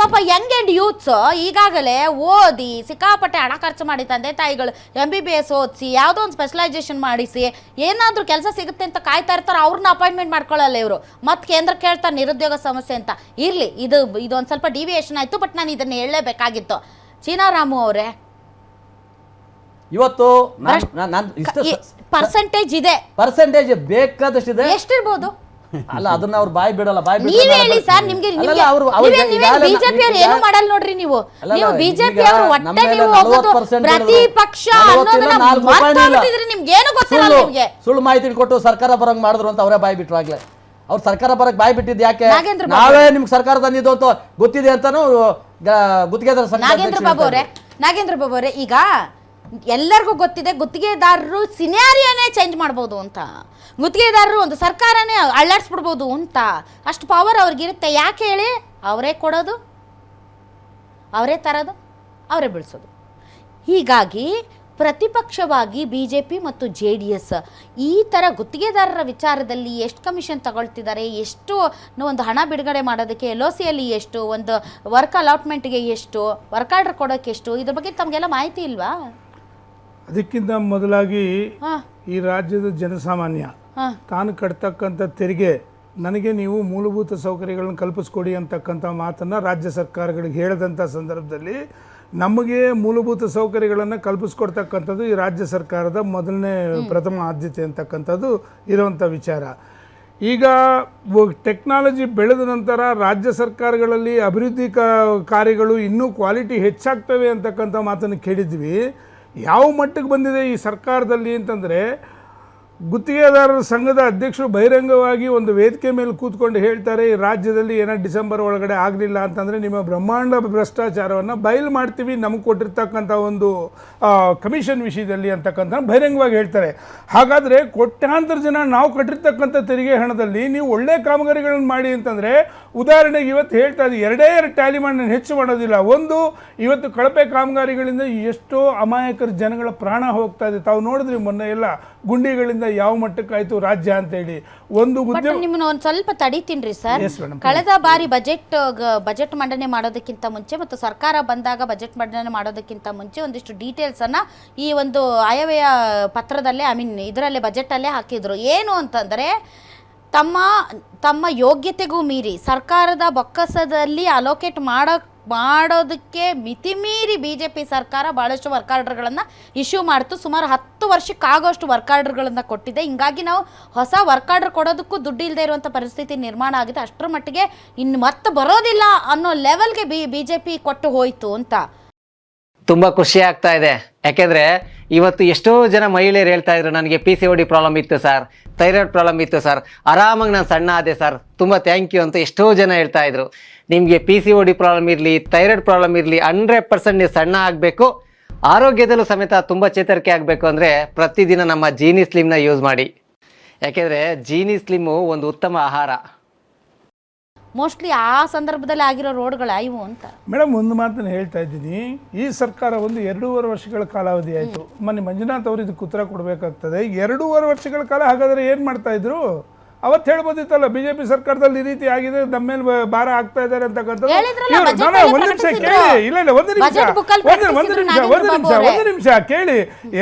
ಪಾಪ Young and youths ಈಗಾಗಲೇ ಓದಿ ಸಿಕ್ಕಾಪಟ್ಟೆ ಹಣ ಖರ್ಚು ಮಾಡಿ ತಂದೆ ತಾಯಿಗಳು MBBS ಓದಿಸಿ ಯಾವುದೋ ಒಂದು ಸ್ಪೆಷಲೈಸೇಷನ್ ಮಾಡಿಸಿ ಏನಾದರೂ ಕೆಲಸ ಸಿಗುತ್ತೆ ಅಂತ ಕಾಯ್ತಾ ಇರ್ತಾರೆ. ಅವ್ರನ್ನ ಅಪಾಯಿಂಟ್ಮೆಂಟ್ ಮಾಡ್ಕೊಳ್ಳಲ್ಲ ಇವರು. ಮತ್ತೆ ಕೇಂದ್ರ ಕೇಳ್ತಾರೆ ನಿರುದ್ಯೋಗ ಸಮಸ್ಯೆ ಅಂತ. ಇರಲಿ, ಇದೊಂದು ಸ್ವಲ್ಪ ಡಿವಿಯೇಷನ್ ಆಯಿತು, ಬಟ್ ನಾನು ಇದನ್ನು ಹೇಳಲೇಬೇಕಾಗಿತ್ತು. ಚೀನಾರಾಮು ಅವರೇ, ಇವತ್ತು ಪರ್ಸೆಂಟೇಜ್ ಇದೆ, ಪರ್ಸೆಂಟೇಜ್ ಬೇಕಾದಷ್ಟಿದೆ. ಎಷ್ಟಿರ್ಬೋದು? ಅಲ್ಲ, ಅದನ್ನ ಅವ್ರು ಬಾಯ್ ಬಿಡಲ್ಲ. ನೀವ್ ಹೇಳಿ ಸರ್, ನಿಮ್ಗೆ ಬಿಜೆಪಿ ಅವ್ರು ಏನು ಮಾಡಲ್ಲ ನೋಡ್ರಿ. ನೀವು ಬಿಜೆಪಿ ಅವರು ಒಟ್ಟೆ ನೀವು ಹೋಗೋದು ಪ್ರತಿಪಕ್ಷ ಅನ್ನೋದನ್ನ ನಿಮ್ಗೆ ಏನು ಗೊತ್ತಿಲ್ಲ. ನಿಮ್ಗೆ ಸುಳ್ಳು ಮಾಹಿತಿ ಕೊಟ್ಟು ಸರ್ಕಾರ ಬರಂಗ್ ಮಾಡಿದ್ರು ಅಂತ ಅವರೇ ಬಾಯ್ ಬಿಟ್ರು. ಆಗ್ಲೇ ಅವ್ರು ಸರ್ಕಾರ ಬರಕ್ ಬಾಯ್ ಬಿಟ್ಟಿದ್ ಯಾಕೆ? ನಾವೇ ನಿಮ್ಗೆ ಸರ್ಕಾರ ತಂದಿದ್ದು ಅಂತ ಗೊತ್ತಿದೆ ಅಂತಾನು ಗುತ್ತಿಗೆದಾರ ನಾಗೇಂದ್ರ ಬಾಬು ಅವರೇ, ಈಗ ಎಲ್ಲರಿಗೂ ಗೊತ್ತಿದೆ ಗುತ್ತಿಗೆದಾರರು ಸಿನಾರಿಯೋನೇ ಚೇಂಜ್ ಮಾಡ್ಬೋದು ಅಂತ. ಗುತ್ತಿಗೆದಾರರು ಒಂದು ಸರ್ಕಾರನೇ ಅಳ್ಳಾಡ್ಸ್ಬಿಡ್ಬೋದು ಅಂತ. ಅಷ್ಟು ಪವರ್ ಅವ್ರಿಗಿರುತ್ತೆ. ಯಾಕೆ ಹೇಳಿ? ಅವರೇ ಕೊಡೋದು, ಅವರೇ ತರೋದು, ಅವರೇ ಬೆಳೆಸೋದು. ಹೀಗಾಗಿ ಪ್ರತಿಪಕ್ಷವಾಗಿ BJP ಮತ್ತು JDS ಈ ಥರ ಗುತ್ತಿಗೆದಾರರ ವಿಚಾರದಲ್ಲಿ ಎಷ್ಟು ಕಮಿಷನ್ ತಗೊಳ್ತಿದ್ದಾರೆ, ಎಷ್ಟು ಒಂದು ಹಣ ಬಿಡುಗಡೆ ಮಾಡೋದಕ್ಕೆ LOCಯಲ್ಲಿ ಎಷ್ಟು, ಒಂದು ವರ್ಕ್ ಅಲಾಟ್ಮೆಂಟ್ಗೆ ಎಷ್ಟು, ವರ್ಕ್ ಆರ್ಡರ್ ಕೊಡೋಕ್ಕೆ ಎಷ್ಟು, ಇದ್ರ ಬಗ್ಗೆ ತಮಗೆಲ್ಲ ಮಾಹಿತಿ ಇಲ್ವಾ? ಅದಕ್ಕಿಂತ ಮೊದಲಾಗಿ ಈ ರಾಜ್ಯದ ಜನಸಾಮಾನ್ಯ ತಾನು ಕಟ್ತಕ್ಕಂಥ ತೆರಿಗೆ ನನಗೆ ನೀವು ಮೂಲಭೂತ ಸೌಕರ್ಯಗಳನ್ನು ಕಲ್ಪಿಸ್ಕೊಡಿ ಅಂತಕ್ಕಂಥ ಮಾತನ್ನು ರಾಜ್ಯ ಸರ್ಕಾರಗಳಿಗೆ ಹೇಳಿದಂಥ ಸಂದರ್ಭದಲ್ಲಿ ನಮಗೆ ಮೂಲಭೂತ ಸೌಕರ್ಯಗಳನ್ನು ಕಲ್ಪಿಸ್ಕೊಡ್ತಕ್ಕಂಥದ್ದು ಈ ರಾಜ್ಯ ಸರ್ಕಾರದ ಮೊದಲನೇ ಪ್ರಥಮ ಆದ್ಯತೆ ಅಂತಕ್ಕಂಥದ್ದು ಇರುವಂಥ ವಿಚಾರ. ಈಗ ಟೆಕ್ನಾಲಜಿ ಬೆಳೆದ ನಂತರ ರಾಜ್ಯ ಸರ್ಕಾರಗಳಲ್ಲಿ ಅಭಿವೃದ್ಧಿ ಕಾರ್ಯಗಳು ಇನ್ನೂ ಕ್ವಾಲಿಟಿ ಹೆಚ್ಚಾಗ್ತವೆ ಅಂತಕ್ಕಂಥ ಮಾತನ್ನು ಕೇಳಿದ್ವಿ. ಯಾವ ಮಟ್ಟಕ್ಕೆ ಬಂದಿದೆ ಈ ಸರ್ಕಾರದಲ್ಲಿ ಅಂತಂದರೆ, ಗುತ್ತಿಗೆದಾರರ ಸಂಘದ ಅಧ್ಯಕ್ಷರು ಬಹಿರಂಗವಾಗಿ ಒಂದು ವೇದಿಕೆ ಮೇಲೆ ಕೂತ್ಕೊಂಡು ಹೇಳ್ತಾರೆ, ಈ ರಾಜ್ಯದಲ್ಲಿ ಏನೋ ಡಿಸೆಂಬರ್ ಒಳಗಡೆ ಆಗಲಿಲ್ಲ ಅಂತಂದರೆ ನಿಮ್ಮ ಬ್ರಹ್ಮಾಂಡ ಭ್ರಷ್ಟಾಚಾರವನ್ನು ಬಯಲು ಮಾಡ್ತೀವಿ, ನಮಗೆ ಕೊಟ್ಟಿರ್ತಕ್ಕಂಥ ಒಂದು ಕಮಿಷನ್ ವಿಷಯದಲ್ಲಿ ಅಂತಕ್ಕಂಥ ಬಹಿರಂಗವಾಗಿ ಹೇಳ್ತಾರೆ. ಹಾಗಾದರೆ ಕೋಟ್ಯಾಂತರ ಜನ ನಾವು ಕಟ್ಟಿರ್ತಕ್ಕಂಥ ತೆರಿಗೆ ಹಣದಲ್ಲಿ ನೀವು ಒಳ್ಳೆ ಕಾಮಗಾರಿಗಳನ್ನು ಮಾಡಿ ಅಂತಂದರೆ, ಉದಾಹರಣೆಗೆ ಇವತ್ತು ಹೇಳ್ತಾ ಇದ್ದೀವಿ, ಎರಡೇ ಟ್ಯಾಲಿ ಮಾಡಿ ನಾನು ಹೆಚ್ಚು ಮಾಡೋದಿಲ್ಲ. ಒಂದು, ಇವತ್ತು ಕಳಪೆ ಕಾಮಗಾರಿಗಳಿಂದ ಎಷ್ಟೋ ಅಮಾಯಕರ ಜನಗಳ ಪ್ರಾಣ ಹೋಗ್ತಾ ಇದೆ. ತಾವು ನೋಡಿದ್ರಿ ಮೊನ್ನೆ ಎಲ್ಲ ಗುಂಡಿಗಳಿಂದ ಯಾವ ಮಟ್ಟಕ್ಕಾಯ್ತು ರಾಜ್ಯ ಅಂತೇಳಿ. ಒಂದು ನಿಮ್ಮನ್ನ ಒಂದು ಸ್ವಲ್ಪ ತಡಿತೀನ್ರಿ ಸರ್. ಕಳೆದ ಬಾರಿ ಬಜೆಟ್ ಮಂಡನೆ ಮಾಡೋದಕ್ಕಿಂತ ಮುಂಚೆ ಮತ್ತು ಸರ್ಕಾರ ಬಂದಾಗ ಬಜೆಟ್ ಮಂಡನೆ ಮಾಡೋದಕ್ಕಿಂತ ಮುಂಚೆ ಒಂದಿಷ್ಟು ಡೀಟೇಲ್ಸ್ ಅನ್ನ ಈ ಒಂದು ಆಯವ್ಯಯ ಪತ್ರದಲ್ಲೇ ಇದರಲ್ಲೇ ಬಜೆಟ್ ಅಲ್ಲೇ ಹಾಕಿದ್ರು. ಏನು ಅಂತಂದ್ರೆ, ತಮ್ಮ ಯೋಗ್ಯತೆಗೂ ಮೀರಿ ಸರ್ಕಾರದ ಬೊಕ್ಕಸದಲ್ಲಿ ಅಲೋಕೇಟ್ ಮಾಡೋದಕ್ಕೆ ಮಿತಿ ಮೀರಿ BJP ಸರ್ಕಾರ ಭಾಳಷ್ಟು ವರ್ಕ್ ಆರ್ಡರ್ಗಳನ್ನು ಇಶ್ಯೂ ಮಾಡ್ತು. ಸುಮಾರು 10 ವರ್ಷಕ್ಕಾಗೋಷ್ಟು ವರ್ಕ್ ಆರ್ಡರ್ಗಳನ್ನು ಕೊಟ್ಟಿದೆ. ಹಿಂಗಾಗಿ ನಾವು ಹೊಸ ವರ್ಕ್ ಆರ್ಡರ್ ಕೊಡೋದಕ್ಕೂ ದುಡ್ಡು ಇಲ್ಲದೆ ಇರುವಂಥ ಪರಿಸ್ಥಿತಿ ನಿರ್ಮಾಣ ಆಗಿದೆ. ಅಷ್ಟರ ಮಟ್ಟಿಗೆ ಇನ್ನು ಮತ್ತೆ ಬರೋದಿಲ್ಲ ಅನ್ನೋ ಲೆವೆಲ್ಗೆ BJP ಕೊಟ್ಟು ಹೋಯಿತು ಅಂತ. ತುಂಬ ಖುಷಿ ಆಗ್ತಾ ಇದೆ. ಯಾಕೆಂದರೆ ಇವತ್ತು ಎಷ್ಟೋ ಜನ ಮಹಿಳೆಯರು ಹೇಳ್ತಾ ಇದ್ರು, ನನಗೆ PCOD ಪ್ರಾಬ್ಲಮ್ ಇತ್ತು ಸರ್, ಥೈರಾಯ್ಡ್ ಪ್ರಾಬ್ಲಮ್ ಇತ್ತು ಸರ್, ಆರಾಮಾಗಿ ನಾನು ಸಣ್ಣ ಆದೆ ಸರ್, ತುಂಬ ಥ್ಯಾಂಕ್ ಯು ಅಂತ ಎಷ್ಟೋ ಜನ ಹೇಳ್ತಾ ಇದ್ರು. ನಿಮಗೆ PCOD ಪ್ರಾಬ್ಲಮ್ ಇರಲಿ, ಥೈರಾಯ್ಡ್ ಪ್ರಾಬ್ಲಮ್ ಇರಲಿ, 100% ನೀವು ಸಣ್ಣ ಆಗಬೇಕು, ಆರೋಗ್ಯದಲ್ಲೂ ಸಮೇತ ತುಂಬ ಚೇತರಿಕೆ ಆಗಬೇಕು ಅಂದರೆ ಪ್ರತಿದಿನ ನಮ್ಮ ಜೀನಿ ಸ್ಲಿಮ್ನ ಯೂಸ್ ಮಾಡಿ. ಯಾಕೆಂದರೆ ಜೀನಿ ಸ್ಲಿಮ್ಮು ಒಂದು ಉತ್ತಮ ಆಹಾರ. ಮೋಸ್ಟ್ಲಿ ಆ ಸಂದರ್ಭದಲ್ಲಿ ಆಗಿರೋ ರೋಡ್ಗಳ ಇವು ಅಂತ. ಮೇಡಮ್, ಒಂದು ಮಾತನ್ನು ಹೇಳ್ತಾ ಇದ್ದೀನಿ, ಈ ಸರ್ಕಾರ ಒಂದು 2.5 ವರ್ಷಗಳ ಕಾಲಾವಧಿ ಆಯಿತು. ಮೊನ್ನೆ ಮಂಜುನಾಥ್ ಅವರು ಇದಕ್ಕೆ ಉತ್ತರ ಕೊಡಬೇಕಾಗ್ತದೆ. 2.5 ವರ್ಷಗಳ ಕಾಲ ಹಾಗಾದರೆ ಏನು ಮಾಡ್ತಾ ಇದ್ರು? ಅವತ್ತು ಹೇಳ್ಬೋದಿತ್ತಲ್ಲ, BJP ಸರ್ಕಾರದಲ್ಲಿ ಈ ರೀತಿ ಆಗಿದೆ, ನಮ್ಮ ಮೇಲೆ ಭಾರ ಆಗ್ತಾ ಇದ್ದಾರೆ ಅಂತಕ್ಕಂಥದ್ದು. ಒಂದು ನಿಮಿಷ ಕೇಳಿ, ಒಂದು ನಿಮಿಷ ಕೇಳಿ.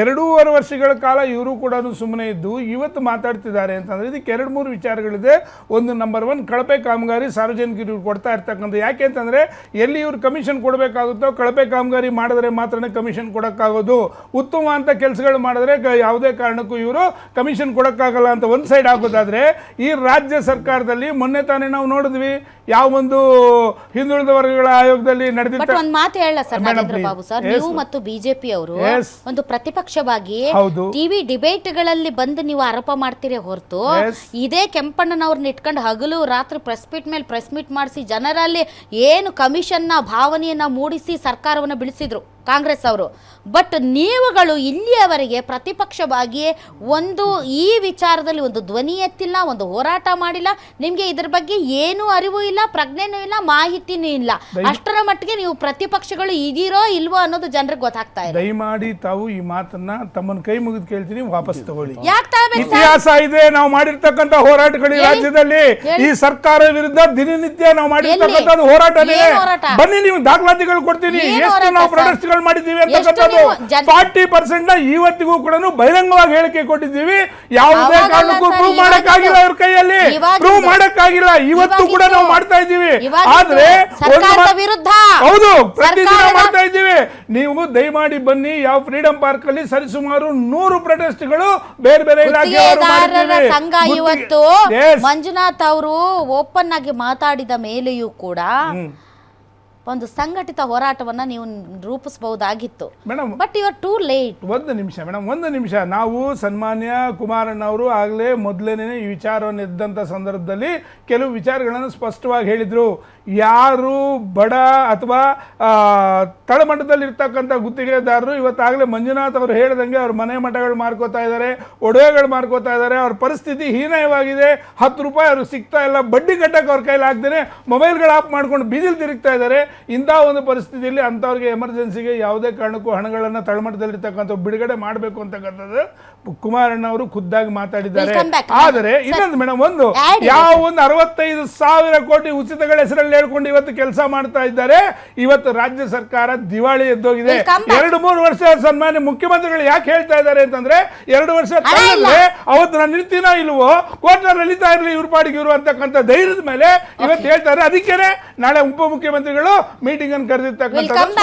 2.5 ವರ್ಷಗಳ ಕಾಲ ಇವರು ಕೂಡ ಸುಮ್ಮನೆ ಇದ್ದು ಇವತ್ತು ಮಾತಾಡ್ತಿದ್ದಾರೆ ಅಂತಂದ್ರೆ ಇದಕ್ಕೆ 2-3 ವಿಚಾರಗಳಿದೆ. ಒಂದು, ನಂಬರ್ 1, ಕಳಪೆ ಕಾಮಗಾರಿ ಸಾರ್ವಜನಿಕರು ಕೊಡ್ತಾ ಇರ್ತಕ್ಕಂಥ. ಯಾಕೆ ಅಂತಂದ್ರೆ, ಎಲ್ಲಿ ಇವ್ರು ಕಮಿಷನ್ ಕೊಡಬೇಕಾಗುತ್ತೋ ಕಳಪೆ ಕಾಮಗಾರಿ ಮಾಡಿದ್ರೆ ಮಾತ್ರನೇ ಕಮಿಷನ್ ಕೊಡೋಕ್ಕಾಗೋದು. ಉತ್ತಮ ಅಂತ ಕೆಲಸಗಳು ಮಾಡಿದ್ರೆ ಯಾವುದೇ ಕಾರಣಕ್ಕೂ ಇವರು ಕಮಿಷನ್ ಕೊಡೋಕ್ಕಾಗಲ್ಲ ಅಂತ ಒಂದು ಸೈಡ್ ಆಗೋದಾದ್ರೆ, ಈ ರಾಜ್ಯ ಸರ್ಕಾರದಲ್ಲಿ ಮೊನ್ನೆ ತಾನೇ ನಾವು ನೋಡಿದ್ವಿ, ಯಾವ ಒಂದು ಹಿಂದುಳಿದ ವರ್ಗಗಳ ಆಯೋಗದಲ್ಲಿ ನಡೆದಿದ್ದ ಒಂದು ಮಾತು ಹೇಳ ಸರ್ ನಾಗೇಂದ್ರ ಬಾಬು ಸರ್, ನೀವು ಮತ್ತು BJP ಅವರು ಒಂದು ಪ್ರತಿಪಕ್ಷವಾಗಿ ಟಿವಿ ಡಿಬೇಟ್ಗಳಲ್ಲಿ ಬಂದು ನೀವು ಆರೋಪ ಮಾಡ್ತೀರಿ ಹೊರತು, ಇದೇ ಕೆಂಪಣ್ಣನವ್ರನ್ನ ಇಟ್ಕೊಂಡು ಹಗಲು ರಾತ್ರಿ ಪ್ರೆಸ್ ಮೀಟ್ ಮೇಲೆ ಪ್ರೆಸ್ ಮೀಟ್ ಮಾಡಿಸಿ ಜನರಲ್ಲಿ ಏನು ಕಮಿಷನ್ನ ಭಾವನೆಯನ್ನ ಮೂಡಿಸಿ ಸರ್ಕಾರವನ್ನು ಬೀಳಿಸಿದ್ರು. ಕಾಂಗ್ರೆಸ್ ಅವರು. ಬಟ್ ನೀವುಗಳು ಇಲ್ಲಿಯವರೆಗೆ ಪ್ರತಿಪಕ್ಷವಾಗಿ ಒಂದು ಈ ವಿಚಾರದಲ್ಲಿ ಒಂದು ಧ್ವನಿ ಎತ್ತಿಲ್ಲ, ಒಂದು ಹೋರಾಟ ಮಾಡಿಲ್ಲ. ನಿಮಗೆ ಇದ್ರ ಬಗ್ಗೆ ಏನೂ ಅರಿವು ಇಲ್ಲ, ಪ್ರಜ್ಞೆನೂ ಇಲ್ಲ, ಮಾಹಿತಿನೂ ಇಲ್ಲ. ಅಷ್ಟರ ಮಟ್ಟಿಗೆ ನೀವು ಪ್ರತಿಪಕ್ಷಗಳು ಇದೀರೋ ಇಲ್ವೋ ಅನ್ನೋದು ಜನರಿಗೆ ಗೊತ್ತಾಗ್ತಾ ಇದೆ. ದಯಮಾಡಿ ತಾವು ಈ ಮಾತನ್ನ ತಮ್ಮನ್ನ ಕೈ ಮುಗಿದು ಕೇಳ್ತೀನಿ, ವಾಪಸ್ ತಗೊಳ್ಳಿ. ಯಾಕೆ ತಗೋಬೇಕು? ಇತಿಹಾಸ ಇದೆ, ನಾವು ಮಾಡಿರ್ತಕ್ಕಂಥ ಹೋರಾಟಗಳು ಈ ರಾಜ್ಯದಲ್ಲಿ ಈ ಸರ್ಕಾರ ವಿರುದ್ಧ ದಿನನಿತ್ಯ ನಾವು ಮಾಡಿರ್ತಕ್ಕಂಥದ್ದು ಹೋರಾಟನೇ. ಬನ್ನಿ, ನೀವು ದಾಖಲಾತಿಗಳು ಕೊಡ್ತೀನಿ, ಎಷ್ಟು ನಾವು ಪ್ರೊಟೆಸ್ಟ್ಗಳು ಮಾಡಿದ್ದೀವಿ ಅಂತಕ್ಕಂಥದ್ದು. 40% ಇವತ್ತಿಗೂ ಕೂಡ ಬಹಿರಂಗವಾಗಿ ಹೇಳಿಕೆ ಕೊಟ್ಟಿದ್ದೀವಿ. ಯಾವುದೇ ಕಾರಣಕ್ಕೂ ಪ್ರೂವ್ ಮಾಡಕ್ಕಾಗಿಲ್ಲ, ಅವ್ರ ಕೈಯಲ್ಲಿ ಪ್ರೂವ್ ಮಾಡಕ್ಕಾಗಿಲ್ಲ. ಇವತ್ತು ಕೂಡ ನಾವು ಮಾಡ್ತಾ ಇದ್ದೀವಿ. ಆದ್ರೆ ವಿರುದ್ಧ ಹೌದು, ಪ್ರತಿದಿನ ಮಾಡ್ತಾ ಇದ್ದೀವಿ. ನೀವು ದಯಮಾಡಿ ಬನ್ನಿ, ಯಾವ ಫ್ರೀಡಂ ಪಾರ್ಕ್ ಅಲ್ಲಿ ಸರಿಸುಮಾರು 100 ಪ್ರೊಟೆಸ್ಟ್ಗಳು ಬೇರೆ ಬೇರೆ ಗುತ್ತಿಗೆದಾರರ ಸಂಘ ಇವತ್ತು ಮಂಜುನಾಥ್ ಅವರು ಓಪನ್ ಆಗಿ ಮಾತಾಡಿದ ಮೇಲೆಯೂ ಕೂಡ ಒಂದು ಸಂಘಟಿತ ಹೋರಾಟವನ್ನ ನೀವು ರೂಪಿಸಬಹುದಾಗಿತ್ತು. Madam, but you are too late. ಒಂದು ನಿಮಿಷ ಮೇಡಮ್, ಒಂದು ನಿಮಿಷ. ನಾವು ಸನ್ಮಾನ್ಯ ಕುಮಾರಣ್ಣವರು ಆಗಲೇ ಮೊದಲನೇ ಈ ವಿಚಾರವನ್ನು ಎದ್ದಂಥ ಸಂದರ್ಭದಲ್ಲಿ ಕೆಲವು ವಿಚಾರಗಳನ್ನು ಸ್ಪಷ್ಟವಾಗಿ ಹೇಳಿದರು. ಯಾರು ಬಡ ಅಥವಾ ತಳಮಟ್ಟದಲ್ಲಿರ್ತಕ್ಕಂಥ ಗುತ್ತಿಗೆದಾರರು ಇವತ್ತಾಗಲೇ ಮಂಜುನಾಥ್ ಅವರು ಹೇಳಿದಂಗೆ ಅವ್ರ ಮನೆ ಮಠಗಳು ಮಾರ್ಕೋತಾ ಇದ್ದಾರೆ, ಒಡವೆಗಳು ಮಾರ್ಕೋತಾ ಇದ್ದಾರೆ, ಅವ್ರ ಪರಿಸ್ಥಿತಿ ಹೀನಯವಾಗಿದೆ. 10 ರೂಪಾಯಿ ಅವ್ರಿಗೆ ಸಿಗ್ತಾ ಇಲ್ಲ, ಬಡ್ಡಿ ಕಟ್ಟಕ್ಕೆ ಅವ್ರ ಕೈಲಿ ಆಗ್ದೇನೆ ಮೊಬೈಲ್ಗಳು ಆಫ್ ಮಾಡ್ಕೊಂಡು ಬೀದಿಲ್ ತಿರುಗ್ತಾ ಇದ್ದಾರೆ. ಇಂಥ ಒಂದು ಪರಿಸ್ಥಿತಿಯಲ್ಲಿ ಅಂಥವ್ರಿಗೆ ಎಮರ್ಜೆನ್ಸಿಗೆ ಯಾವುದೇ ಕಾರಣಕ್ಕೂ ಹಣಗಳನ್ನು ತಳಮಟ್ಟದಲ್ಲಿರ್ತಕ್ಕಂಥ ಬಿಡುಗಡೆ ಮಾಡಬೇಕು ಅಂತಕ್ಕಂಥದ್ದು ಕುಮಾರಣ್ಣ ಅವರು ಖುದ್ದಾಗಿ ಮಾತಾಡಿದ್ದಾರೆ. ಆದರೆ ಇನ್ನೊಂದು ಮೇಡಮ್, ಒಂದು ಯಾವ ಒಂದು 65,000 ಕೋಟಿ ಉಚಿತಗಳ ಹೆಸರಲ್ಲಿ ಹೇಳ್ಕೊಂಡು ಇವತ್ತು ಕೆಲಸ ಮಾಡ್ತಾ ಇದ್ದಾರೆ. ಇವತ್ತು ರಾಜ್ಯ ಸರ್ಕಾರ ದಿವಾಳಿ ಎದ್ದೋಗಿದೆ. 2-3 ವರ್ಷ ಸನ್ಮಾನ್ಯ ಮುಖ್ಯಮಂತ್ರಿಗಳು ಯಾಕೆ ಹೇಳ್ತಾ ಇದ್ದಾರೆ ಅಂತಂದ್ರೆ 2 ವರ್ಷ ತಳ್ಳದ್ರೆ ಅವತ್ತು ನಾನು ನಿಲ್ತೀನೋ ಇಲ್ವೋ, ಕೋರ್ಟ್ನಲ್ಲಿ ಎಳಿತಾ ಇರಲಿ ಇವ್ರ ಪಾಡಿಗೆ ಇವರು ಅಂತಕ್ಕಂಥ ಧೈರ್ಯದ ಮೇಲೆ ಇವತ್ತು ಹೇಳ್ತಾರೆ. ಅದಕ್ಕೇನೆ ನಾಳೆ ಉಪಮುಖ್ಯಮಂತ್ರಿಗಳು ಮೀಟಿಂಗ್ ಅನ್ನು ಕರೆದಿರ್ತಕ್ಕಂಥ